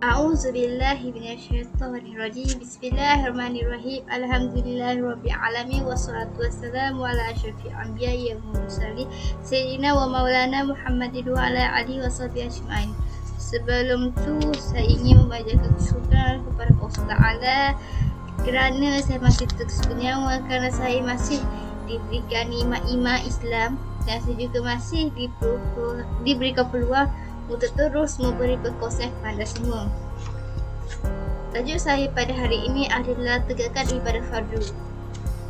A'udzubillahi minasyaitonirrajim. Bismillahirrahmanirrahim. Alhamdulillahirabbil alamin wassalatu wassalamu ala asyrafil anbiya'i wal mursalin sayyidina wa maulana Muhammadin wa ala alihi washabihi ajmain. Sebelum tu saya ingin membacakan syukur kepada Allah Taala kerana saya masih terus bernyawa, kerana saya masih diberikan nikmat-nikmat Islam dan saya juga masih diberikan peluang untuk terus memberi perkongsian kepada semua. Tajuk saya pada hari ini adalah tegakkan ibadah fardu,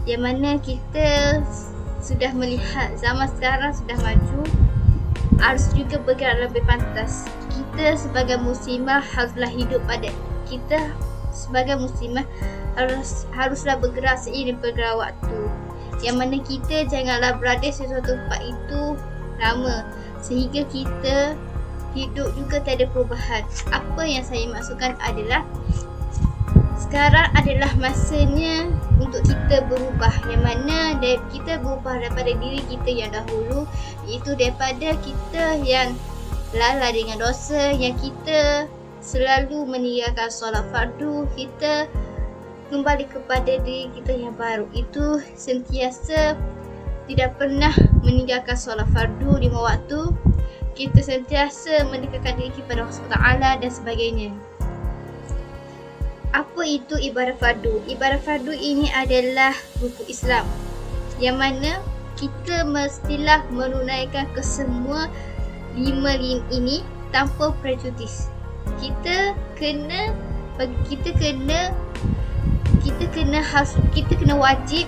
yang mana kita sudah melihat zaman sekarang sudah maju, harus juga bergerak lebih pantas. Kita sebagai muslimah haruslah hidup pada kita sebagai muslimah haruslah bergerak seiring pergerakan waktu, yang mana kita janganlah berada di sesuatu tempat itu lama sehingga kita hidup juga tiada perubahan. Apa yang saya maksudkan adalah sekarang adalah masanya untuk kita berubah, yang mana kita berubah daripada diri kita yang dahulu, iaitu daripada kita yang lalai dengan dosa, yang kita selalu meninggalkan solat fardu, kita kembali kepada diri kita yang baru, itu sentiasa tidak pernah meninggalkan solat fardu 5 waktu, kita sentiasa mendekatkan diri kepada Allah SWT dan sebagainya. Apa itu ibadah fardu? Ibadah fardu ini adalah rukun Islam, yang mana kita mestilah menunaikan kesemua 5 ini tanpa prejudis. Kita kena wajib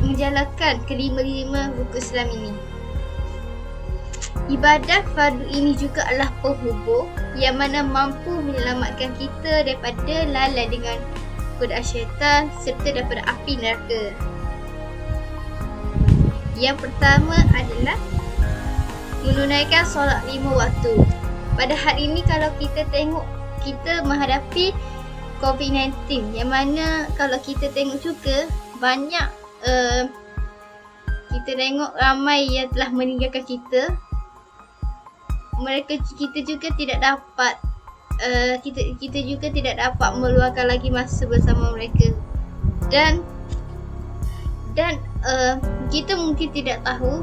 menjalankan kelima-lima rukun Islam ini. Ibadah fardu ini juga adalah penghubung yang mana mampu menyelamatkan kita daripada lalai dengan godaan syaitan serta daripada api neraka. Yang pertama adalah menunaikan solat 5 waktu. Pada hari ini kalau kita tengok, kita menghadapi COVID-19, yang mana kalau kita tengok juga banyak kita tengok ramai yang telah meninggalkan kita. Kita juga tidak dapat kita juga tidak dapat meluangkan lagi masa bersama mereka, dan kita mungkin tidak tahu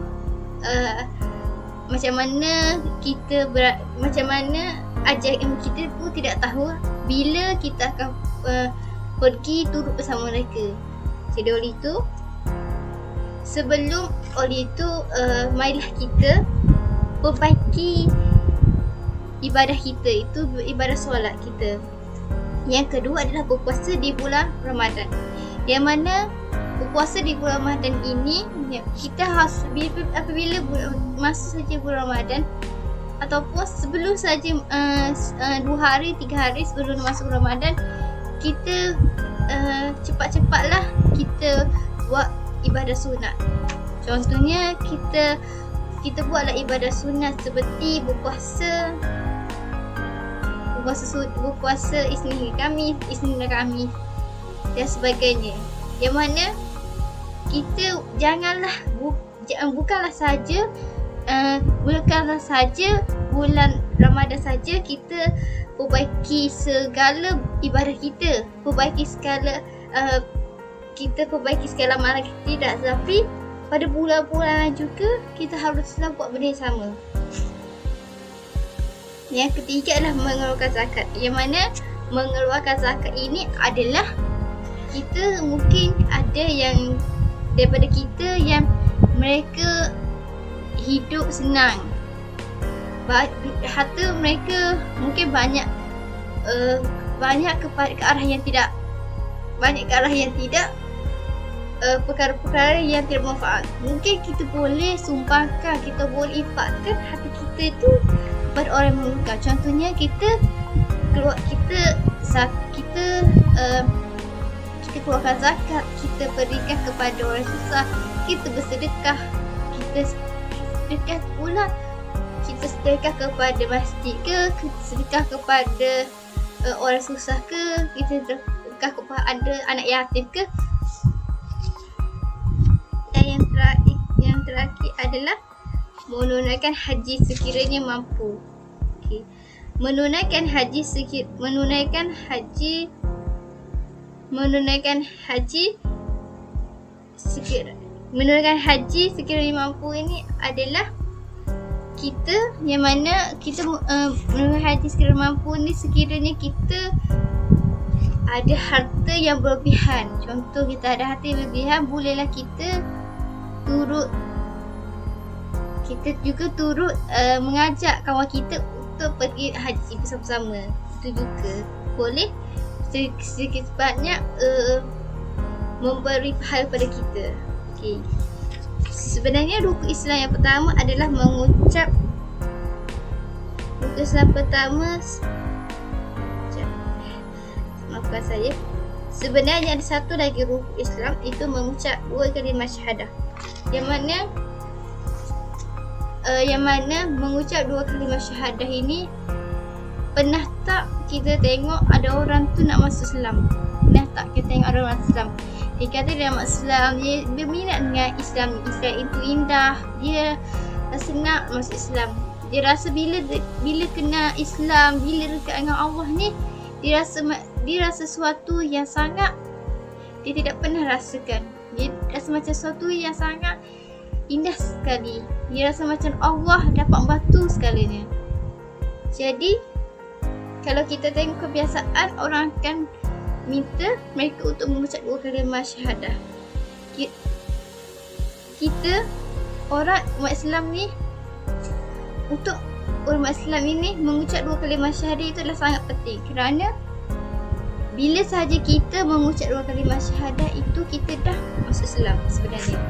macam mana ajaran kita pun tidak tahu bila kita akan pergi turut bersama mereka. Jadi oleh itu marilah kita perbaiki ibadah kita, itu ibadah solat kita. Yang kedua adalah berpuasa di bulan Ramadan, yang mana berpuasa di bulan Ramadan ini kita harus apabila masa saja bulan Ramadan ataupun sebelum saja 2 hari 3 hari sebelum masuk Ramadan, kita cepat-cepatlah kita buat ibadah sunat. Contohnya kita buatlah ibadah sunat seperti berpuasa Isnin dan Khamis dan sebagainya, yang mana kita bukanlah saja bulan Ramadan saja kita perbaiki segala ibadah kita, perbaiki segala amalan kita, tidak, tapi pada bulan-bulan juga kita haruslah buat benda yang sama. Yang ketiga adalah mengeluarkan zakat, yang mana mengeluarkan zakat ini adalah kita mungkin ada yang daripada kita yang mereka hidup senang, harta mereka mungkin banyak ke arah yang tidak, perkara-perkara yang tidak bermanfaat. Mungkin kita boleh sumbangkan, kita boleh infakkan harta kita itu kepada orang yang memerlukan. Contohnya kita keluarkan zakat, kita berikan kepada orang susah, kita bersedekah, kita sedekah kepada masjid ke, kita sedekah kepada orang susah ke, kita sedekah kepada anak yatim ke. Dan yang terakhir adalah menunaikan haji sekiranya mampu. Okey. Menunaikan haji sekiranya mampu ini adalah kita yang mana kita menunaikan haji sekiranya mampu ni sekiranya kita ada harta yang berlebihan. Contoh kita ada harta yang berlebihan, bolehlah kita juga turut mengajak kawan kita untuk pergi haji bersama-sama. Itu juga boleh sedikit banyak memberi pahala pada kita. Okey. Sebenarnya rukun Islam yang pertama adalah mengucap rukun Islam pertama maafkan saya. Sebenarnya ada satu lagi rukun Islam, itu mengucap 2 kalimah syahadah. Yang mana mengucap 2 kalimah syahadah ini, pernah tak kita tengok ada orang tu nak masuk Islam? Pernah tak kita tengok ada orang Islam? Dia kata dia nak masuk Islam, dia berminat dengan Islam. Islam itu indah, dia rasa nak masuk Islam. Dia rasa bila kena Islam, bila dekat dengan Allah ni, dia rasa sesuatu yang sangat dia tidak pernah rasakan. Dia rasa macam sesuatu yang sangat indah sekali. Dia rasa macam Allah dapat bantu segalanya. Jadi kalau kita tengok kebiasaan, orang akan minta mereka untuk mengucap 2 kalimah syahadah. Kita orang umat Islam ni, untuk umat Islam ini mengucap 2 kalimah syahadah itu adalah sangat penting, kerana bila sahaja kita mengucap 2 kalimah syahadah itu, kita dah masuk Islam sebenarnya.